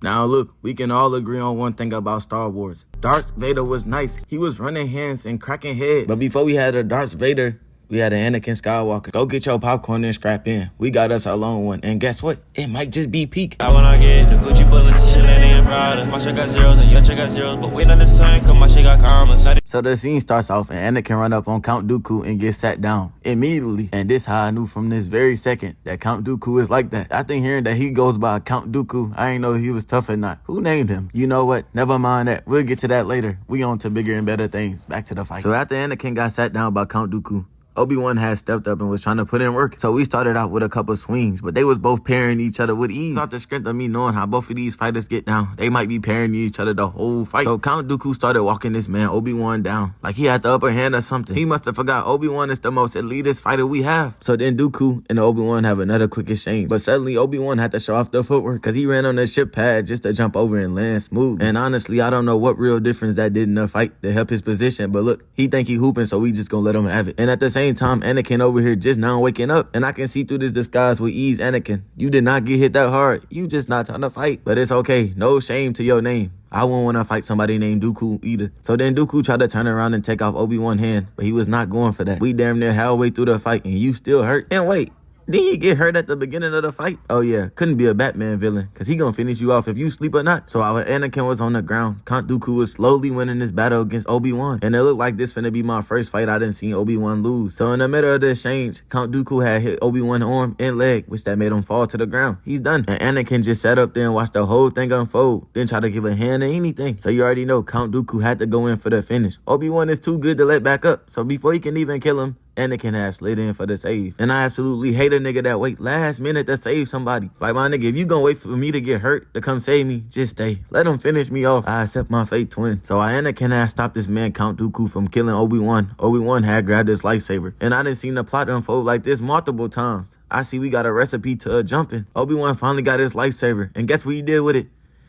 Now look, we can all agree on one thing about Star Wars. Darth Vader was nice. He was running hands and cracking heads. But before we had a Darth Vader, we had an Anakin Skywalker. Go get your popcorn and scrap in. We got us our own one. And guess what? It might just be peak. I wanna get the Gucci bullets and Chanel and Prada. My shit got zeros and your shit got zeros, but we not the same cause my shit got commas. So the scene starts off and Anakin run up on Count Dooku and get sat down immediately. And this how I knew from this very second that Count Dooku is like that. After hearing that he goes by Count Dooku, I ain't know he was tough or not. Who named him? You know what? Never mind that. We'll get to that later. We on to bigger and better things. Back to the fight. So after Anakin got sat down by Count Dooku, Obi-Wan had stepped up and was trying to put in work. So we started out with a couple swings, but they was both parrying each other with ease. Off the strength of me knowing how both of these fighters get down, they might be parrying each other the whole fight. So Count Dooku started walking this man Obi-Wan down like he had the upper hand or something. He must have forgot Obi-Wan is the most elitist fighter we have. So then Dooku and Obi-Wan have another quick exchange. But suddenly Obi-Wan had to show off the footwork because he ran on the ship pad just to jump over and land smooth. And honestly, I don't know what real difference that did in the fight to help his position. But look, he think he hooping, so we just gonna let him have it. And at the same time, Anakin over here just now waking up, and I can see through this disguise with ease. Anakin, you did not get hit that hard. You just not trying to fight. But it's okay. No shame to your name. I wouldn't want to fight somebody named Dooku either. So then Dooku tried to turn around and take off Obi-Wan's hand, but he was not going for that. We damn near halfway through the fight, and you still hurt. And wait, didn't he get hurt at the beginning of the fight? Oh yeah, couldn't be a Batman villain, cause he gonna finish you off if you sleep or not. So our Anakin was on the ground. Count Dooku was slowly winning this battle against Obi-Wan. And it looked like this finna be my first fight I didn't see Obi-Wan lose. So in the middle of the exchange, Count Dooku had hit Obi-Wan's arm and leg, which that made him fall to the ground. He's done. And Anakin just sat up there and watched the whole thing unfold, then try to give a hand or anything. So you already know Count Dooku had to go in for the finish. Obi-Wan is too good to let back up. So before he can even kill him, Anakin had slid in for the save. And I absolutely hate a nigga that wait last minute to save somebody. Like, my nigga, if you gonna wait for me to get hurt to come save me, just stay. Let him finish me off. I accept my fate, twin. So Anakin had stopped this man Count Dooku from killing Obi-Wan. Obi-Wan had grabbed his lightsaber. And I done seen the plot unfold like this multiple times. I see we got a recipe to a jumping. Obi-Wan finally got his lightsaber. And guess what he did with it?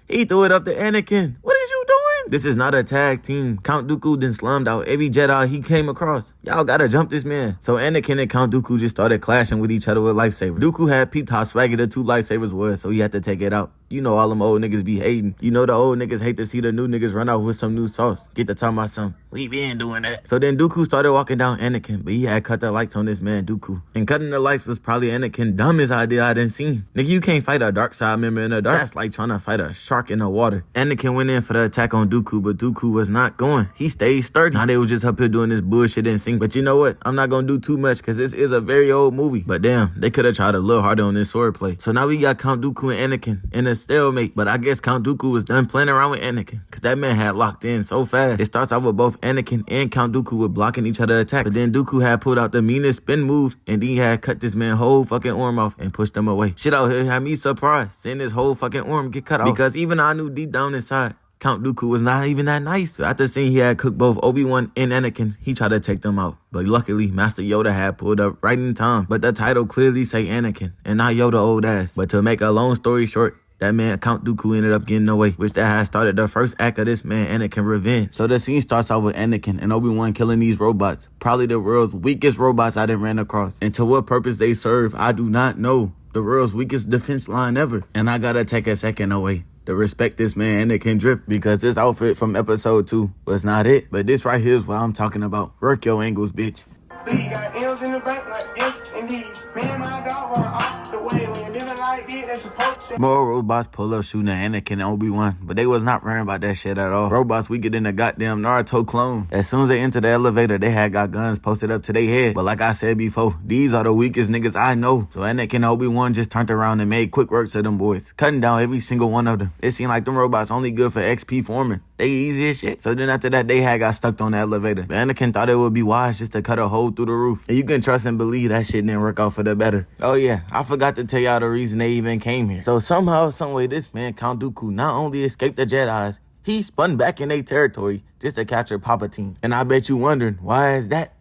He threw it up to Anakin. What is you doing? This is not a tag team. Count Dooku then slummed out every Jedi he came across. Y'all gotta jump this man. So Anakin and Count Dooku just started clashing with each other with lightsabers. Dooku had peeped how swaggy the two lightsabers was, so he had to take it out. You know all them old niggas be hating. You know the old niggas hate to see the new niggas run out with some new sauce. Get to talk about something. We been doing that. So then Dooku started walking down Anakin, but he had cut the lights on this man Dooku. And cutting the lights was probably Anakin's dumbest idea I done seen. Nigga, you can't fight a dark side member in the dark. That's like trying to fight a shark in the water. Anakin went in for the attack on Dooku, but Dooku was not going. He stayed sturdy. Now they was just up here doing this bullshit and sing. But you know what? I'm not gonna do too much because this is a very old movie. But damn, they could have tried a little harder on this swordplay. So now we got Count Dooku and Anakin in a stalemate. But I guess Count Dooku was done playing around with Anakin because that man had locked in so fast. It starts off with both Anakin and Count Dooku were blocking each other's attacks. But then Dooku had pulled out the meanest spin move and then he had cut this man's whole fucking arm off and pushed him away. Shit out here had me surprised seeing this whole fucking arm get cut off because even I knew deep down inside Count Dooku was not even that nice. So after seeing he had cooked both Obi-Wan and Anakin, he tried to take them out. But luckily, Master Yoda had pulled up right in time. But the title clearly say Anakin and not Yoda old ass. But to make a long story short, that man Count Dooku ended up getting away, which that had started the first act of this man Anakin revenge. So the scene starts off with Anakin and Obi-Wan killing these robots. Probably the world's weakest robots I done ran across. And to what purpose they serve, I do not know. The world's weakest defense line ever. And I gotta take a second away to respect this man Anakin drip because this outfit from episode 2 was not it. But this right here is what I'm talking about. Work your angles, bitch. He got M's in the bank like this, indeed. Me and my dog are off the way. When you're living like this, that's supposed to. More robots pull up shooting at Anakin and Obi-Wan, but they was not worrying about that shit at all. Robots weaker than a goddamn Naruto clone. As soon as they entered the elevator, they had got guns posted up to their head. But like I said before, these are the weakest niggas I know. So Anakin and Obi-Wan just turned around and made quick works of them boys, cutting down every single one of them. It seemed like them robots only good for XP forming. They easy as shit. So then after that, they had got stuck on the elevator. But Anakin thought it would be wise just to cut a hole through the roof. And you can trust and believe that shit didn't work out for the better. Oh yeah, I forgot to tell y'all the reason they even came here. So somehow, someway, this man Count Dooku not only escaped the Jedis, he spun back in their territory just to capture Palpatine. And I bet you wondering, why is that?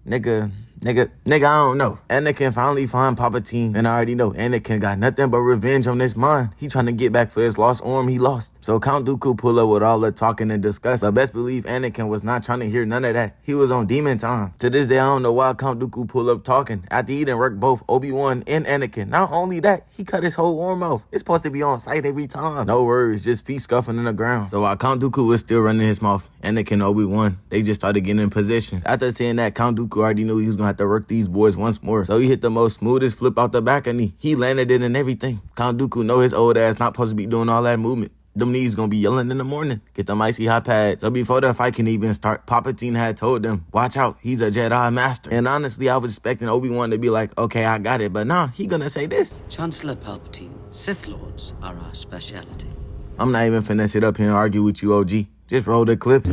Nigga, Nigga, I don't know. Anakin finally find Palpatine, and I already know Anakin got nothing but revenge on his mind. He trying to get back for his lost arm he lost. So Count Dooku pull up with all the talking and discuss. But best believe Anakin was not trying to hear none of that. He was on demon time. To this day, I don't know why Count Dooku pull up talking after he done worked both Obi-Wan and Anakin. Not only that, he cut his whole arm off. It's supposed to be on sight every time. No words, just feet scuffing in the ground. So while Count Dooku was still running his mouth, Anakin and Obi-Wan, they just started getting in position. After saying that, Count Dooku already knew he was gonna have to work these boys once more. So he hit the most smoothest flip out the back of knee. He landed it and everything. Count Dooku know his old ass not supposed to be doing all that movement. Them knees gonna be yelling in the morning. Get them icy hot pads. So before the fight can even start, Palpatine had told them, watch out, he's a Jedi master. And honestly, I was expecting Obi-Wan to be like, okay, I got it. But nah, he gonna say this. Chancellor Palpatine, Sith Lords are our speciality. I'm not even finna sit up here and argue with you, OG. Just roll the clip.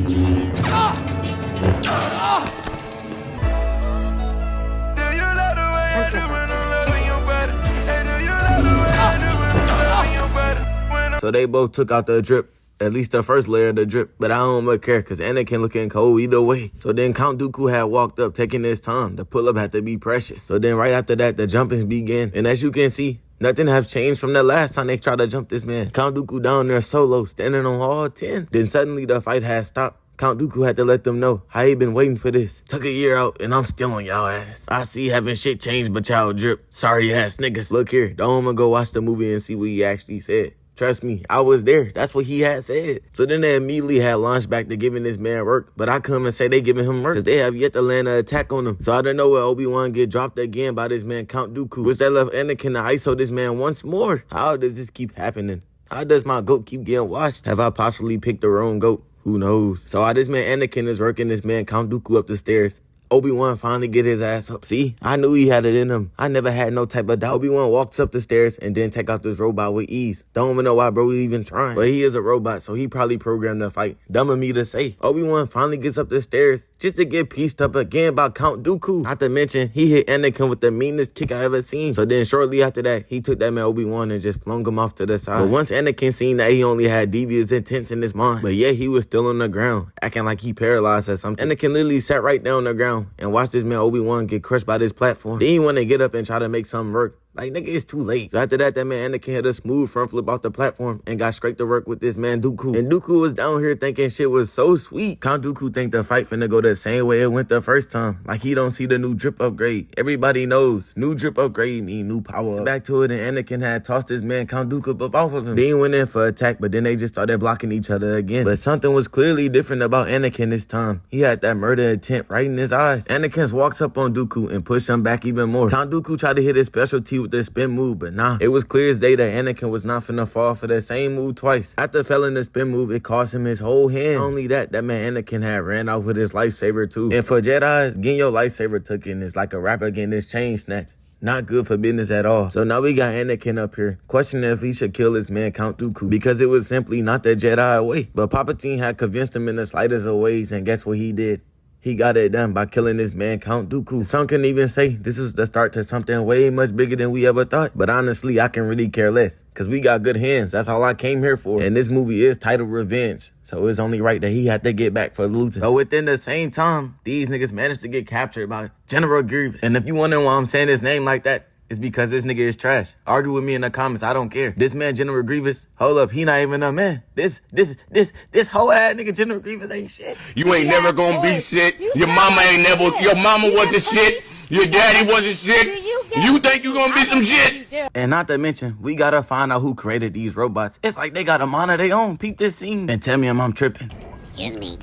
So they both took out the drip, at least the first layer of the drip, but I don't much care because Anakin looking cold either way. So then Count Dooku had walked up, taking his time. The pull-up had to be precious. So then right after that, the jumpings began. And as you can see, nothing has changed from the last time they tried to jump this man. Count Dooku down there solo, standing on all 10. Then suddenly the fight had stopped. Count Dooku had to let them know how he been waiting for this. Took a year out, and I'm still on y'all ass. I see having shit changed but y'all drip. Sorry ass niggas. Look here, don't even go watch the movie and see what he actually said. Trust me, I was there. That's what he had said. So then they immediately had launched back to giving this man work. But I come and say they giving him work because they have yet to land an attack on him. So I don't know where Obi-Wan get dropped again by this man Count Dooku. Which that left Anakin to ISO this man once more. How does this keep happening? How does my goat keep getting washed? Have I possibly picked the wrong goat? Who knows? So while this man Anakin is working this man Count Dooku up the stairs, Obi-Wan finally get his ass up. See, I knew he had it in him. I never had no type of doubt. Obi-Wan walks up the stairs and then take out this robot with ease. Don't even know why bro was even trying. But he is a robot, so he probably programmed the fight. Dumb of me to say. Obi-Wan finally gets up the stairs just to get pieced up again by Count Dooku. Not to mention, he hit Anakin with the meanest kick I ever seen. So then shortly after that, he took that man Obi-Wan and just flung him off to the side. But once Anakin seen that he only had devious intents in his mind, but yet he was still on the ground, acting like he paralyzed or something. Anakin literally sat right down on the ground and watched this man Obi-Wan get crushed by this platform. Then he want to get up and try to make something work. Like, nigga, it's too late. So after that man Anakin hit a smooth front flip off the platform and got straight to work with this man Dooku. And Dooku was down here thinking shit was so sweet. Count Dooku think the fight finna go the same way it went the first time. Like he don't see the new drip upgrade. Everybody knows new drip upgrade mean new power up. Back to it, and Anakin had tossed this man Count Dooku up off of him. They went in for attack, but then they just started blocking each other again. But something was clearly different about Anakin this time. He had that murder intent right in his eyes. Anakin walks up on Dooku and pushed him back even more. Count Dooku tried to hit his specialty with the spin move, but nah, it was clear as day that Anakin was not finna fall for that same move twice. After failing the spin move, it cost him his whole hand. Not only that, that man Anakin had ran off with his lightsaber too. And for Jedi's, getting your lightsaber taken is like a rapper getting his chain snatched. Not good for business at all. So now we got Anakin up here questioning if he should kill his man Count Dooku because it was simply not the Jedi way. But Palpatine had convinced him in the slightest of ways, and guess what he did? He got it done by killing this man Count Dooku. Some can even say this was the start to something way much bigger than we ever thought. But honestly, I can really care less because we got good hands. That's all I came here for. And this movie is titled Revenge. So it's only right that he had to get back for losing. But within the same time, these niggas managed to get captured by General Grievous. And if you wondering why I'm saying his name like that, it's because this nigga is trash. Argue with me in the comments, I don't care. This man, General Grievous, hold up, he not even a man. This whole ass nigga, General Grievous ain't shit. You ain't never gonna be shit. Your mama wasn't shit. Your daddy wasn't shit. You think you gonna be some shit? And not to mention, we gotta find out who created these robots. It's like they got a mind of their own. Peep this scene and tell me I'm tripping. Excuse me.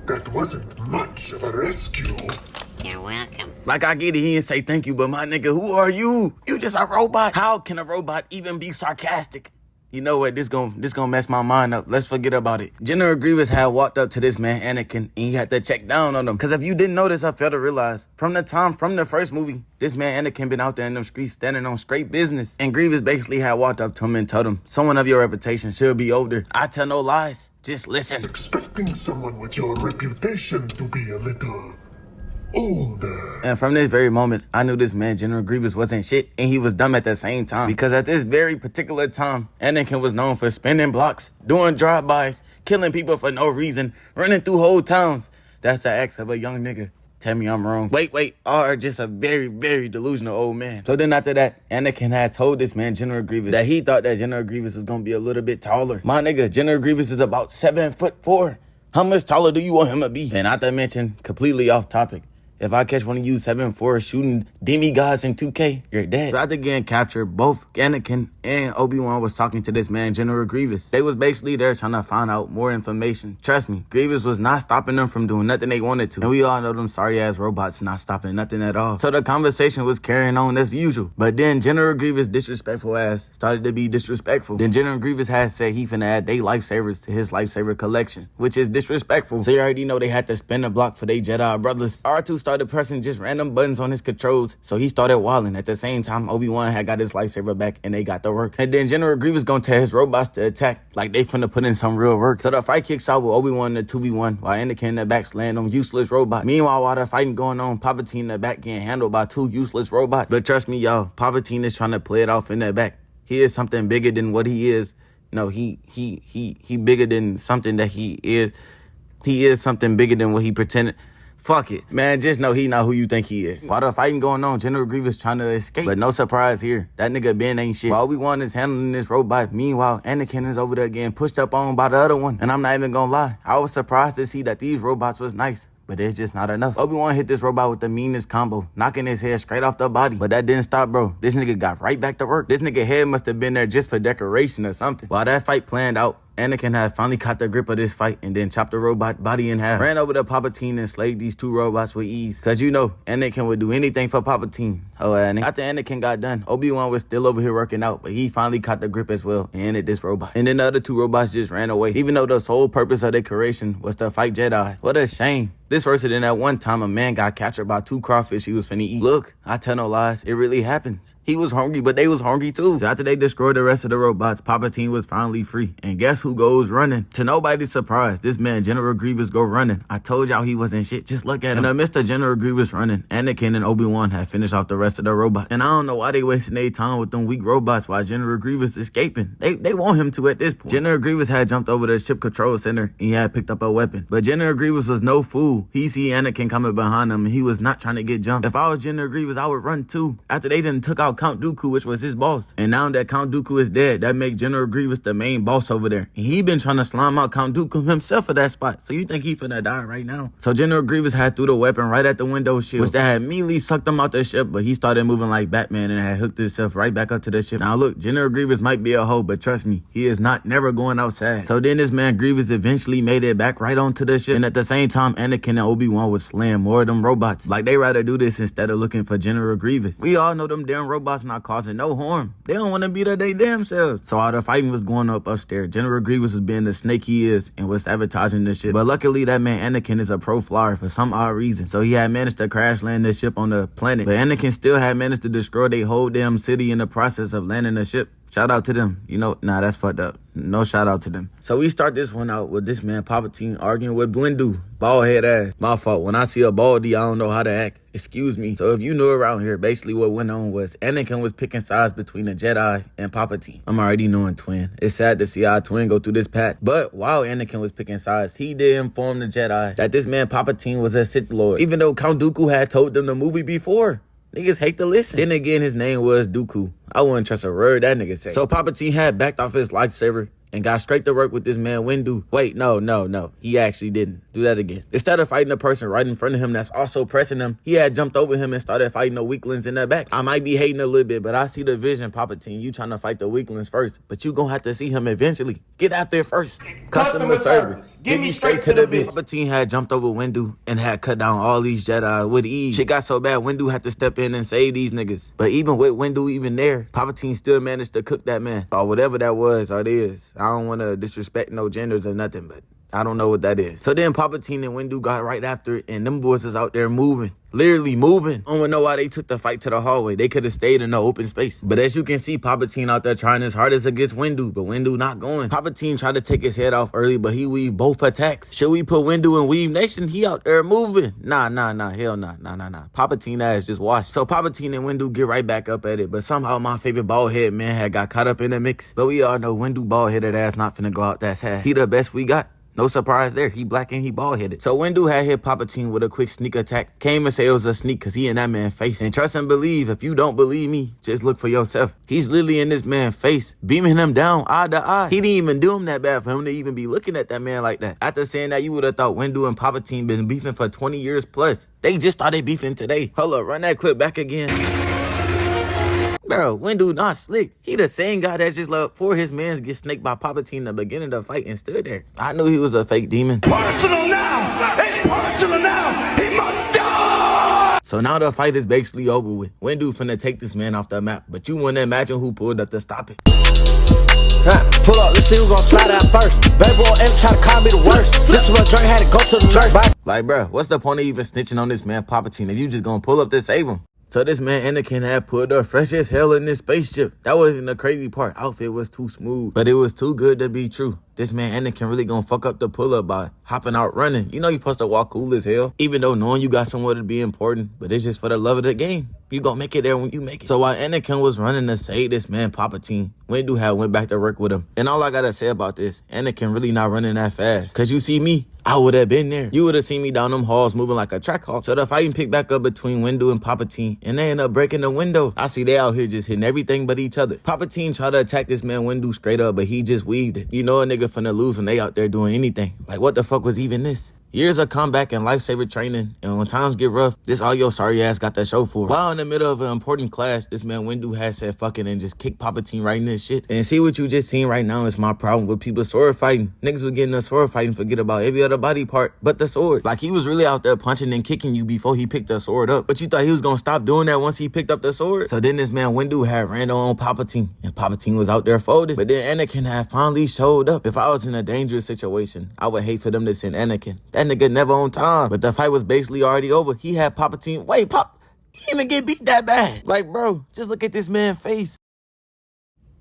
That wasn't much of a rescue. You're welcome. Like I get it, he didn't say thank you, but my nigga, who are you? You just a robot. How can a robot even be sarcastic? You know what, this gonna mess my mind up. Let's forget about it. General Grievous had walked up to this man Anakin and he had to check down on him. Cause if you didn't notice, I failed to realize from the first movie, this man Anakin been out there in them streets standing on straight business. And Grievous basically had walked up to him and told him, someone of your reputation should be older. I tell no lies. Just listen. Expecting someone with your reputation to be a little older. And from this very moment, I knew this man, General Grievous, wasn't shit, and he was dumb at the same time. Because at this very particular time, Anakin was known for spinning blocks, doing drive-bys, killing people for no reason, running through whole towns. That's the acts of a young nigga. Tell me I'm wrong. Wait, or just a very, very delusional old man. So then after that, Anakin had told this man, General Grievous, that he thought that General Grievous was gonna be a little bit taller. My nigga, General Grievous is about 7'4". How much taller do you want him to be? And not to mention, completely off topic, if I catch one of you 7'4" shooting demigods in 2K, you're dead. So after getting captured, both Anakin and Obi-Wan was talking to this man, General Grievous. They was basically there trying to find out more information. Trust me, Grievous was not stopping them from doing nothing they wanted to. And we all know them sorry-ass robots not stopping nothing at all. So the conversation was carrying on as usual. But then General Grievous' disrespectful ass started to be disrespectful. Then General Grievous had said he finna add they lifesavers to his lifesaver collection, which is disrespectful. So you already know they had to spin the block for they Jedi brothers. R2 started pressing just random buttons on his controls, so he started wilding. At the same time, Obi-Wan had got his lightsaber back and they got to work. And then General Grievous gonna tell his robots to attack like they finna put in some real work. So the fight kicks out with Obi-Wan in the 2v1 while Anakin in the back slaying them useless robots. Meanwhile, while the fighting going on, Palpatine in the back getting handled by 2 useless robots. But trust me, y'all, Palpatine is trying to play it off in the back. He is something bigger than what he is. No, he bigger than something that he is. He is something bigger than what he pretended. Fuck it, man, just know he not who you think he is. While the fighting going on, General Grievous trying to escape. But no surprise here, that nigga Ben ain't shit. While Obi-Wan is handling this robot, meanwhile, Anakin is over there getting pushed up on by the other one. And I'm not even gonna lie, I was surprised to see that these robots was nice. But it's just not enough. Obi-Wan hit this robot with the meanest combo, knocking his head straight off the body. But that didn't stop, bro. This nigga got right back to work. This nigga head must have been there just for decoration or something. While that fight planned out, Anakin had finally caught the grip of this fight and then chopped the robot body in half. Ran over to Palpatine and slayed these 2 robots with ease. Cause you know, Anakin would do anything for Palpatine. Oh, Anakin. After Anakin got done, Obi-Wan was still over here working out, but he finally caught the grip as well and ended this robot. And then the other 2 robots just ran away, even though the sole purpose of their creation was to fight Jedi. What a shame. This verse then at one time a man got captured by 2 crawfish he was finna eat. Look, I tell no lies, it really happens. He was hungry, but they was hungry too. So after they destroyed the rest of the robots, Palpatine was finally free. And guess who goes running? To nobody's surprise, this man, General Grievous, go running. I told y'all he wasn't shit, just look at him. And amidst the General Grievous running, Anakin and Obi-Wan had finished off the rest of the robots. And I don't know why they wasting their time with them weak robots while General Grievous escaping. They want him to at this point. General Grievous had jumped over the ship control center and he had picked up a weapon. But General Grievous was no fool. He see Anakin coming behind him and he was not trying to get jumped. If I was General Grievous, I would run too. After they done took out Count Dooku, which was his boss. And now that Count Dooku is dead, that makes General Grievous the main boss over there. And he been trying to slime out Count Dooku himself for that spot. So you think he finna die right now? So General Grievous had threw the weapon right at the window shield, which that had immediately sucked him out the ship, but he started moving like Batman and had hooked himself right back up to the ship. Now look, General Grievous might be a hoe, but trust me, he is not never going outside. So then this man Grievous eventually made it back right onto the ship. And at the same time, Anakin and Obi-Wan was slaying more of them robots. Like they rather do this instead of looking for General Grievous. We all know them damn robots not causing no harm. They don't want to be there they damn selves. So all the fighting was going up upstairs. General Grievous was being the snake he is and was sabotaging the ship. But luckily that man Anakin is a pro flyer for some odd reason. So he had managed to crash land the ship on the planet. But Anakin still had managed to destroy their whole damn city in the process of landing the ship. Shout out to them. You know, nah, that's fucked up. No shout out to them. So we start this one out with this man Palpatine arguing with Windu. Bald head ass. My fault. When I see a baldy, I don't know how to act. Excuse me. So if you knew around here, basically what went on was Anakin was picking sides between the Jedi and Palpatine. I'm already knowing twin. It's sad to see our twin go through this path. But while Anakin was picking sides, he did inform the Jedi that this man Palpatine was a Sith Lord. Even though Count Dooku had told them the movie before. Niggas hate to listen. Then again, his name was Dooku. I wouldn't trust a word that nigga say. So Palpatine had backed off his lightsaber and got straight to work with this man Windu. Wait, no. He actually didn't. Do that again. Instead of fighting the person right in front of him that's also pressing him, he had jumped over him and started fighting the weaklings in the back. I might be hating a little bit, but I see the vision, Palpatine. You trying to fight the weaklings first, but you gonna have to see him eventually. Get after it first. Customer service. Get me straight to the bitch. Palpatine had jumped over Windu and had cut down all these Jedi with ease. Shit got so bad, Windu had to step in and save these niggas. But even with Windu even there, Palpatine still managed to cook that man. Or whatever that was or it is. I don't want to disrespect no genders or nothing, but I don't know what that is. So then Palpatine and Windu got right after it, and them boys is out there moving. Literally moving. I don't know why they took the fight to the hallway. They could have stayed in the open space. But as you can see, Palpatine out there trying his hardest against Windu, but Windu not going. Palpatine tried to take his head off early, but he weaved both attacks. Should we put Windu in Weave Nation? He out there moving. Nah. Hell nah. Palpatine ass just washed. So Palpatine and Windu get right back up at it, but somehow my favorite bald head man had got caught up in the mix. But we all know Windu bald headed ass not finna go out that sad. He the best we got. No surprise there, he black and he bald-headed. So Windu had hit Palpatine with a quick sneak attack. Can't even say it was a sneak cause he in that man's face. And trust and believe, if you don't believe me, just look for yourself. He's literally in this man's face, beaming him down eye to eye. He didn't even do him that bad for him to even be looking at that man like that. After saying that, you would have thought Windu and Palpatine been beefing for 20 years plus. They just started beefing today. Hold up, run that clip back again. Bro, Windu not slick. He the same guy that just let 4 of his mans get snaked by Palpatine in the beginning of the fight and stood there. I knew he was a fake demon. Personal now! It's personal now! He must die! So now the fight is basically over with. Windu finna take this man off the map, but you wouldn't imagine who pulled up to stop it. Pull up, let's see who's gonna slide out first. Baby boy ever try to call me the worst. Since my drink had to go to the church. Like, bro, what's the point of even snitching on this man Palpatine if you just gonna pull up to save him? So this man Anakin had pulled up fresh as hell in this spaceship. That wasn't the crazy part. Outfit was too smooth, but it was too good to be true. This man Anakin really gonna fuck up the pull-up by hopping out running. You know you supposed to walk cool as hell, even though knowing you got somewhere to be important, but it's just for the love of the game. You gonna make it there when you make it. So while Anakin was running to save this man Palpatine, Windu had went back to work with him. And all I gotta say about this, Anakin really not running that fast. Cause you see me, I would have been there. You would have seen me down them halls moving like a track hawk. So the fighting picked back up between Windu and Palpatine, and they end up breaking the window. I see they out here just hitting everything but each other. Palpatine tried to attack this man Windu straight up, but he just weaved it. You know a nigga finna lose when they out there doing anything. Like, what the fuck was even this? Years of combat and lifesaver training, and when times get rough, this all your sorry ass got that show for. While in the middle of an important clash, this man Windu had said fucking and just kicked Palpatine right in his shit. And see what you just seen right now is my problem with people sword fighting. Niggas was getting a sword fighting, forget about every other body part but the sword. Like, he was really out there punching and kicking you before he picked the sword up. But you thought he was gonna stop doing that once he picked up the sword? So then this man Windu had ran on Palpatine, and Palpatine was out there folded. But then Anakin had finally showed up. If I was in a dangerous situation, I would hate for them to send Anakin. That nigga never on time. But the fight was basically already over. He had Palpatine. Wait, Pop, he didn't even get beat that bad. Like, bro, just look at this man's face.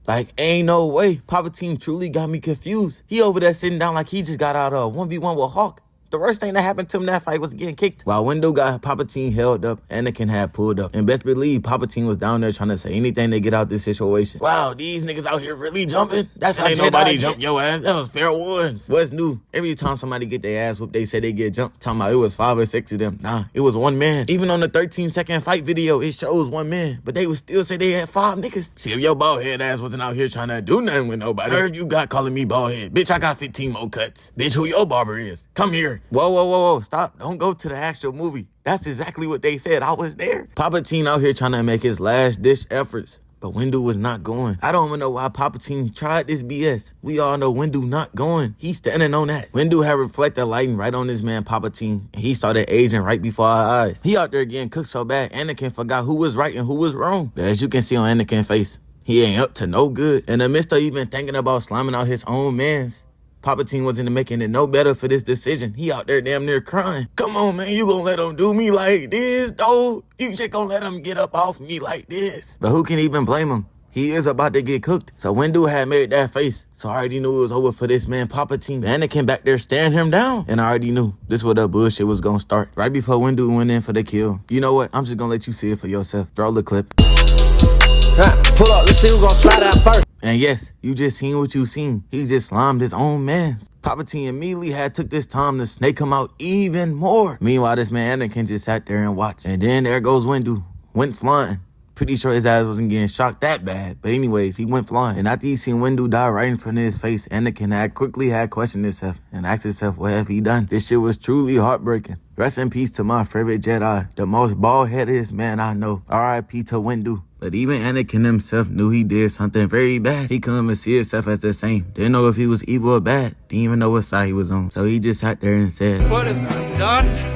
Like, ain't no way. Palpatine truly got me confused. He over there sitting down like he just got out of 1v1 with Hawk. The worst thing that happened to him in that fight was getting kicked. While Windu got Palpatine held up, Anakin had pulled up. And best believe Palpatine was down there trying to say anything to get out this situation. Wow, these niggas out here really jumping? That's how Ain't nobody jump your ass. That was fair ones. What's new? Every time somebody get their ass whooped, they say they get jumped. Talking about it was 5 or 6 of them. Nah, it was 1 man. Even on the 13-second fight video, it shows 1 man. But they would still say they had 5 niggas. See, if your bald head ass wasn't out here trying to do nothing with nobody. I heard you got calling me bald head. Bitch, I got 15 more cuts. Bitch, who your barber is? Come here. Whoa, whoa, whoa, whoa. Stop. Don't go to the actual movie. That's exactly what they said. I was there. Palpatine out here trying to make his last ditch efforts. But Windu was not going. I don't even know why Palpatine tried this BS. We all know Windu not going. He's standing on that. Windu had reflected lighting right on this man Palpatine, and he started aging right before our eyes. He out there getting cooked so bad, Anakin forgot who was right and who was wrong. But as you can see on Anakin's face, he ain't up to no good. In the midst of even thinking about slamming out his own mans, Palpatine wasn't making it no better for this decision. He out there damn near crying. Come on, man, you gonna let him do me like this, though? You just gonna let him get up off me like this? But who can even blame him? He is about to get cooked. So Windu had made that face. So I already knew it was over for this man Palpatine. Anakin back there staring him down. And I already knew this where the bullshit was gonna start. Right before Windu went in for the kill. You know what? I'm just gonna let you see it for yourself. Throw the clip. Pull up, let's see who's gonna slide out first. And yes, you just seen what you seen. He just slimed his own man. Palpatine immediately had took this time to snake him out even more. Meanwhile, this man Anakin just sat there and watched. And then there goes Windu. Went flying. Pretty sure his ass wasn't getting shocked that bad. But anyways, he went flying. And after he seen Windu die right in front of his face, Anakin had quickly questioned himself and asked himself, what have he done? This shit was truly heartbreaking. Rest in peace to my favorite Jedi, the most bald-headedest man I know. R.I.P. to Windu. But even Anakin himself knew he did something very bad. He couldn't even see himself as the same. Didn't know if he was evil or bad. Didn't even know what side he was on. So he just sat there and said, What have I done?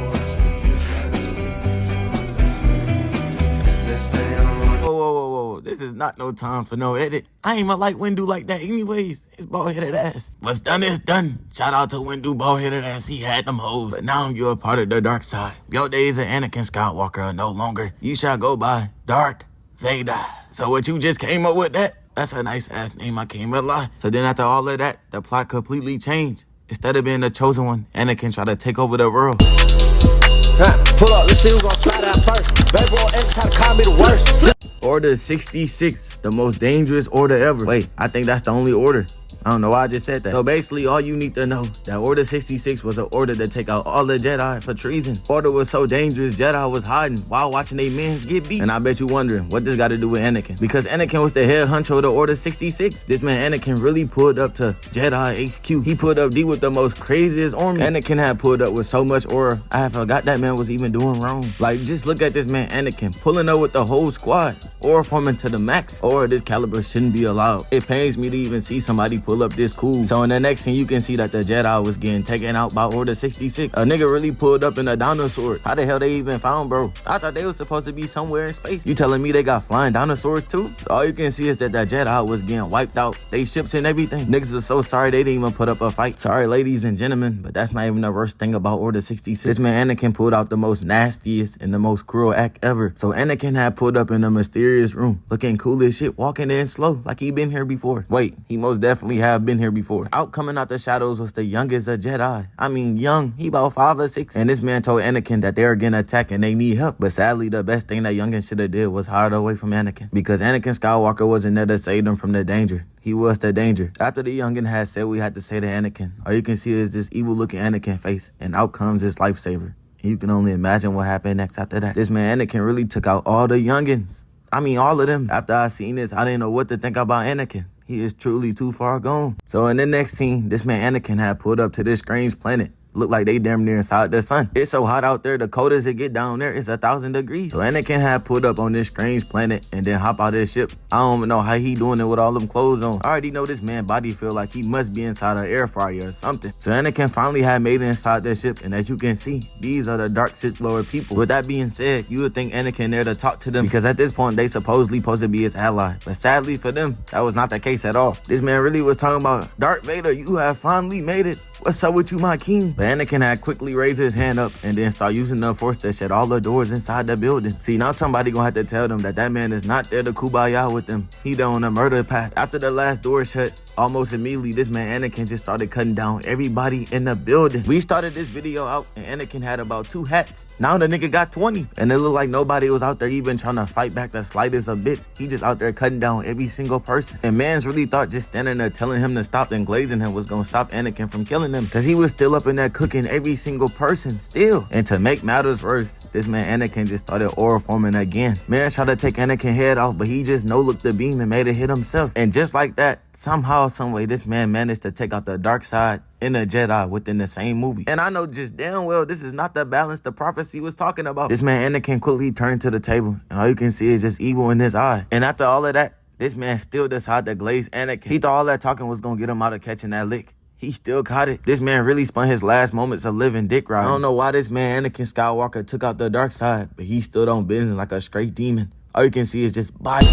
whoa. This is not no time for no edit. I ain't even like Windu like that anyways. His bald-headed ass. What's done is done. Shout out to Windu bald-headed ass. He had them hoes. But now you're a part of the dark side. Your days of Anakin Skywalker are no longer. You shall go by Darth Vader. So what you just came up with that's a nice ass name. I can't even lie. So then after all of that, the plot completely changed. Instead of being the chosen one, Anakin tried to take over the world. Pull up, let's see who's gonna slide out first. Baby boy ever try to call me the worst. Order 66, the most dangerous order ever. Wait, I think that's the only order. I don't know why I just said that. So basically, all you need to know, that Order 66 was an order to take out all the Jedi for treason. Order was so dangerous, Jedi was hiding while watching their men get beat. And I bet you wondering, what this got to do with Anakin? Because Anakin was the head honcho of the Order 66. This man Anakin really pulled up to Jedi HQ. He pulled up D with the most craziest army. Anakin had pulled up with so much aura, I had forgot that man was even doing wrong. Like, just look at this man Anakin pulling up with the whole squad. Aura forming to the max. Aura this caliber shouldn't be allowed. It pains me to even see somebody pull up this cool. So in the next scene, you can see that the Jedi was getting taken out by Order 66. A nigga really pulled up in a dinosaur. How the hell they even found, bro? I thought they was supposed to be somewhere in space. You telling me they got flying dinosaurs too? So all you can see is that the Jedi was getting wiped out. They ships and everything. Niggas are so sorry they didn't even put up a fight. Sorry, ladies and gentlemen, but that's not even the worst thing about Order 66. This man Anakin pulled out the most nastiest and the most cruel act ever. So Anakin had pulled up in a mysterious room, looking cool as shit, walking in slow, like he been here before. Wait, he most definitely have been here before. Out coming out the shadows was the youngest of Jedi. I mean, young, he about 5 or 6. And this man told Anakin that they were getting attacked and they need help. But sadly, the best thing that youngin should have did was hide away from Anakin. Because Anakin Skywalker wasn't there to save them from the danger. He was the danger. After the youngin had said we had to say to Anakin, all you can see is this evil looking Anakin face, and out comes his lifesaver. And you can only imagine what happened next after that. This man Anakin really took out all the youngins. I mean, all of them. After I seen this, I didn't know what to think about Anakin. He is truly too far gone. So in the next scene, this man Anakin had pulled up to this strange planet. Look like they damn near inside the sun. It's so hot out there, the coldest it get down there is 1,000 degrees. So Anakin had pulled up on this strange planet and then hop out his ship. I don't even know how he doing it with all them clothes on. I already know this man body feel like he must be inside an air fryer or something. So Anakin finally had made it inside the ship, and as you can see, these are the dark Sith Lord people. With that being said, you would think Anakin there to talk to them, because at this point they supposedly supposed to be his ally. But sadly for them, that was not the case at all. This man really was talking about, Darth Vader, you have finally made it. What's up with you, my king? But Anakin had quickly raised his hand up and then start using the force to shut all the doors inside the building. See, now somebody gonna have to tell them that that man is not there to kumbaya with them. He there on a murder path. After the last door shut, almost immediately, this man Anakin just started cutting down everybody in the building. We started this video out and Anakin had about 2 hats. Now the nigga got 20. And it looked like nobody was out there even trying to fight back the slightest a bit. He just out there cutting down every single person. And mans really thought just standing there telling him to stop and glazing him was gonna stop Anakin from killing them, because he was still up in there cooking every single person still. And to make matters worse, this man Anakin just started aura forming again. Man tried to take Anakin's head off, but he just no-looked the beam and made it hit himself. And just like that, somehow, someway, this man managed to take out the dark side and a Jedi within the same movie. And I know just damn well this is not the balance the prophecy was talking about. This man Anakin quickly turned to the table, and all you can see is just evil in his eye. And after all of that, this man still decided to glaze Anakin. He thought all that talking was gonna get him out of catching that lick. He still caught it. This man really spent his last moments of living dick riding. I don't know why this man Anakin Skywalker took out the dark side, but he stood on business like a straight demon. All you can see is just body.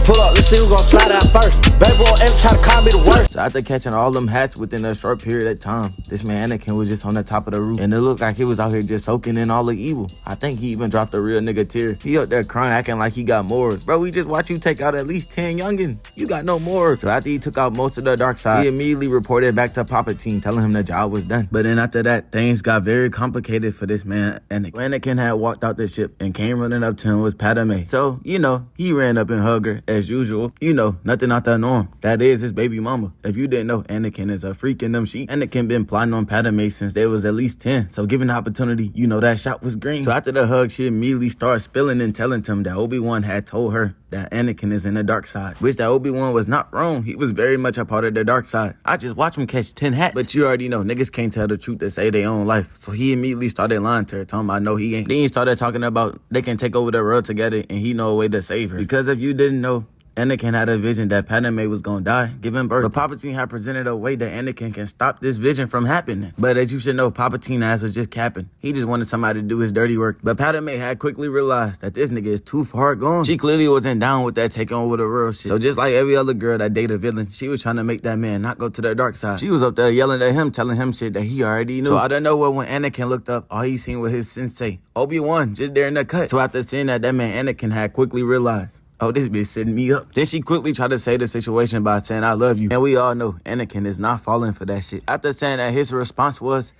Pull up, let's see who's gonna slide out first. Baby boy, ever try to call me the worst. So after catching all them hats within a short period of time, this man Anakin was just on the top of the roof, and it looked like he was out here just soaking in all the evil. I think he even dropped a real nigga tear. He up there crying, acting like he got more. Bro, we just watched you take out at least 10 youngins. You got no more. So after he took out most of the dark side, he immediately reported back to Palpatine, telling him the job was done. But then after that, things got very complicated for this man Anakin. Anakin had walked out the ship and came running up to him was Padme. So, you know, he ran up and hugged her as usual. You know, nothing out the norm. That is his baby mama. If you didn't know, Anakin is a freak in them sheets. Anakin been plotting on Padme since they was at least 10. So given the opportunity, you know that shot was green. So after the hug, she immediately started spilling and telling him that Obi-Wan had told her that Anakin is in the dark side. Which that Obi-Wan was not wrong. He was very much a part of the dark side. I just watched him catch 10 hats. But you already know, niggas can't tell the truth to save their own life. So he immediately started lying to her, telling him I know he ain't. Then he started talking about they can take over the world together and he know a way to save her. Because if you didn't know, Anakin had a vision that Padme was gonna die, giving birth. But Palpatine had presented a way that Anakin can stop this vision from happening. But as you should know, Palpatine ass was just capping. He just wanted somebody to do his dirty work. But Padme had quickly realized that this nigga is too far gone. She clearly wasn't down with that taking over the world shit. So just like every other girl that dated a villain, she was trying to make that man not go to the dark side. She was up there yelling at him, telling him shit that he already knew. So out of nowhere, when Anakin looked up, all he seen was his sensei, Obi-Wan, just there in the cut. So after seeing that, that man Anakin had quickly realized Oh, this bitch setting me up. Then she quickly tried to save the situation by saying, I love you. And we all know Anakin is not falling for that shit. After saying that, his response was,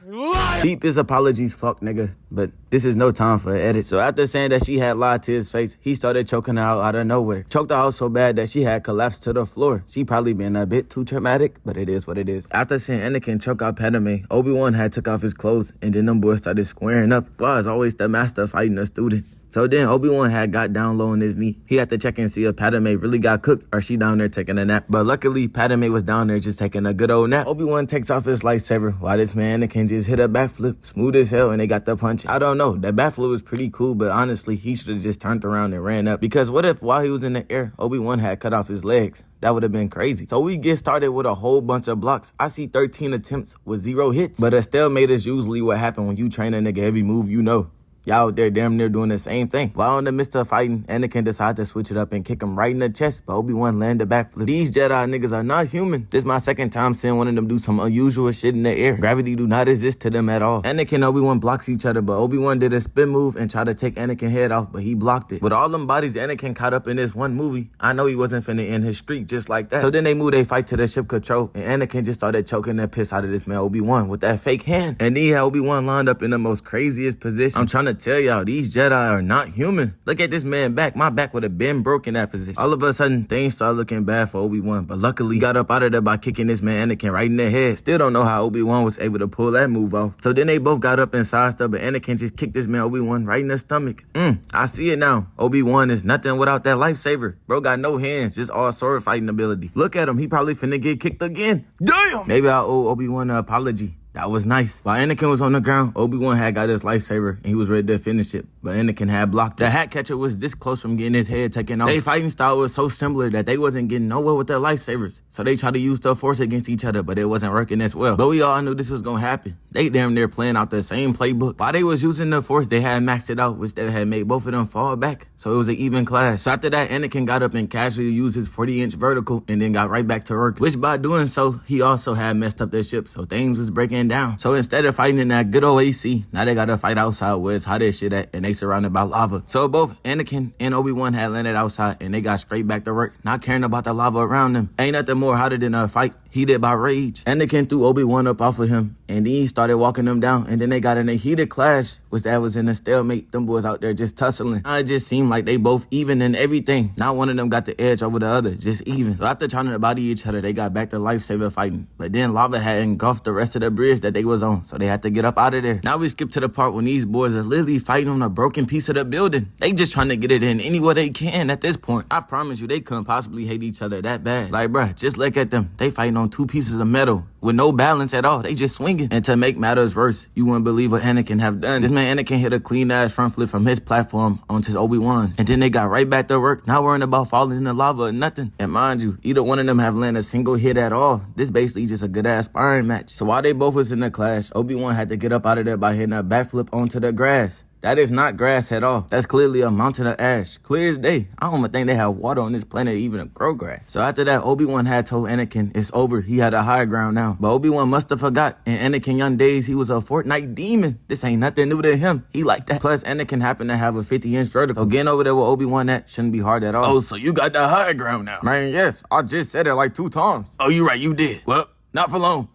beep his apologies, fuck nigga. But this is no time for an edit. So after saying that she had lied to his face, he started choking her out of nowhere. Choked her out so bad that she had collapsed to the floor. She probably been a bit too traumatic, but it is what it is. After seeing Anakin choke out Padme, Obi-Wan had took off his clothes, and then them boys started squaring up. Boy is always the master fighting a student. So then Obi-Wan had got down low on his knee. He had to check and see if Padme really got cooked or she down there taking a nap. But luckily, Padme was down there just taking a good old nap. Obi-Wan takes off his lightsaber while this man Anakin just hit a backflip, smooth as hell, and they got the punch. I don't know, that backflip was pretty cool, but honestly, he should have just turned around and ran up. Because what if while he was in the air, Obi-Wan had cut off his legs? That would have been crazy. So we get started with a whole bunch of blocks. I see 13 attempts with 0 hits. But a stalemate is usually what happens when you train a nigga every move you know. Y'all out there damn near doing the same thing. While in the midst of fighting, Anakin decided to switch it up and kick him right in the chest, but Obi-Wan landed backflip. These Jedi niggas are not human. This is my second time seeing one of them do some unusual shit in the air. Gravity do not exist to them at all. Anakin and Obi-Wan blocks each other, but Obi-Wan did a spin move and tried to take Anakin's head off, but he blocked it. With all them bodies Anakin caught up in this one movie, I know he wasn't finna end his streak just like that. So then they moved their fight to the ship control, and Anakin just started choking the piss out of this man Obi-Wan with that fake hand. And he had Obi-Wan lined up in the most craziest position. I'm trying to tell y'all, these Jedi are not human. Look at this man back. My back would have been broke in that position. All of a sudden, things started looking bad for Obi-Wan, but luckily, he got up out of there by kicking this man Anakin right in the head. Still don't know how Obi-Wan was able to pull that move off. So then they both got up and sidestepped, but Anakin just kicked this man Obi-Wan right in the stomach. I see it now. Obi-Wan is nothing without that lifesaver. Bro got no hands, just all sword fighting ability. Look at him. He probably finna get kicked again. Damn! Maybe I owe Obi-Wan an apology. That was nice. While Anakin was on the ground, Obi-Wan had got his lightsaber and he was ready to finish it, but Anakin had blocked it. The hat catcher was this close from getting his head taken off. Their fighting style was so similar that they wasn't getting nowhere with their lightsabers. So they tried to use the force against each other, but it wasn't working as well. But we all knew this was gonna happen. They damn near playing out the same playbook. While they was using the force, they had maxed it out, which they had made both of them fall back. So it was an even clash. So after that, Anakin got up and casually used his 40-inch vertical and then got right back to work. Which by doing so, he also had messed up their ship, so things was breaking down. So instead of fighting in that good old AC, now they gotta fight outside where it's hot as shit at, and they surrounded by lava. So both Anakin and Obi-Wan had landed outside, and they got straight back to work, not caring about the lava around them. Ain't nothing more hotter than a fight heated by rage. Anakin threw Obi-Wan up off of him, and then he started walking them down, and then they got in a heated clash, which that was in a stalemate. Them boys out there just tussling. It just seemed like they both even in everything. Not one of them got the edge over the other, just even. So after trying to body each other, they got back to lifesaver fighting. But then lava had engulfed the rest of the bridge that they was on, so they had to get up out of there. Now we skip to the part when these boys are literally fighting on a broken piece of the building. They just trying to get it in any way they can at this point. I promise you, they couldn't possibly hate each other that bad. Like, bruh, just look at them. They fighting on 2 pieces of metal with no balance at all. They just swinging. And to make matters worse, you wouldn't believe what Anakin have done. This man Anakin hit a clean ass front flip from his platform onto his Obi-Wan's. And then they got right back to work, not worrying about falling in the lava or nothing. And mind you, either one of them have landed a single hit at all. This basically just a good ass sparring match. So while they both was in the clash, Obi-Wan had to get up out of there by hitting a backflip onto the grass. That is not grass at all. That's clearly a mountain of ash. Clear as day. I don't even think they have water on this planet even to grow grass. So after that, Obi-Wan had told Anakin it's over. He had a high ground now. But Obi-Wan must have forgot. In Anakin young days, he was a Fortnite demon. This ain't nothing new to him. He like that. Plus, Anakin happened to have a 50-inch vertical. So getting over there with Obi-Wan at shouldn't be hard at all. Oh, so you got the high ground now. Man, yes. I just said it like 2 times. Oh, you right. You did. Well, not for long.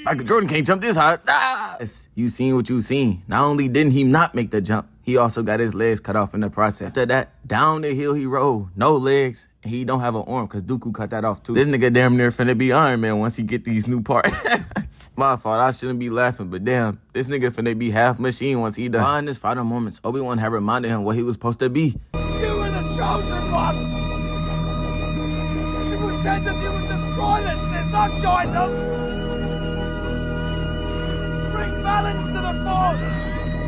Michael Jordan can't jump this high. Yes, you seen what you seen. Not only didn't he not make the jump, he also got his legs cut off in the process. After that, down the hill he rolled. No legs. And he don't have an arm because Dooku cut that off too. This nigga damn near finna be Iron Man once he get these new parts. My fault, I shouldn't be laughing, but damn, this nigga finna be half machine once he done. Behind his final moments, Obi-Wan had reminded him what he was supposed to be. You were the chosen one! It was said that you would destroy the Sith, not join them! Bring balance to the Force,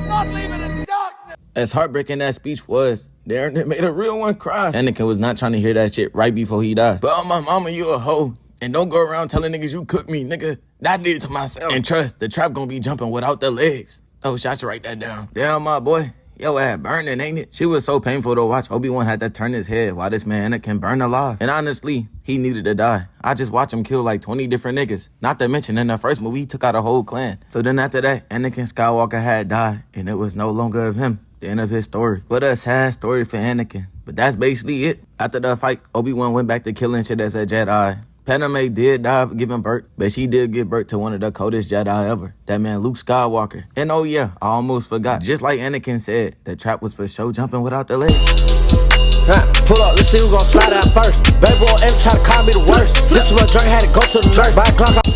not leave it in darkness! As heartbreaking that speech was, Darren, it made a real one cry. Anakin was not trying to hear that shit right before he died. But oh my mama, you a hoe. And don't go around telling niggas you cook me, nigga. I did it to myself. And trust, the trap gonna be jumping without the legs. Oh, I should write that down. Damn, my boy. Yo, ass burning, ain't it? She was so painful to watch. Obi-Wan had to turn his head while this man Anakin burned alive. And honestly, he needed to die. I just watched him kill like 20 different niggas. Not to mention, in the first movie, he took out a whole clan. So then after that, Anakin Skywalker had died, and it was no longer of him. The end of his story. What a sad story for Anakin. But But that's basically it. After the fight, Obi-Wan went back to killing shit as a Jedi. Padme did die giving birth, but she did give birth to one of the coldest Jedi ever. That man Luke Skywalker. And oh yeah, I almost forgot. Just like Anakin said, the trap was for show jumping without the legs. Pull up, let's see who gon' slide out first. Baby boy ever try to call me the worst. Sip too much drink, had to go to the church. Buy a Glock.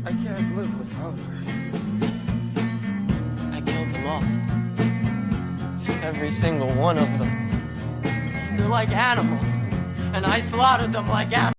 I can't live without her. I killed them all. Every single one of them. They're like animals, and I slaughtered them like animals.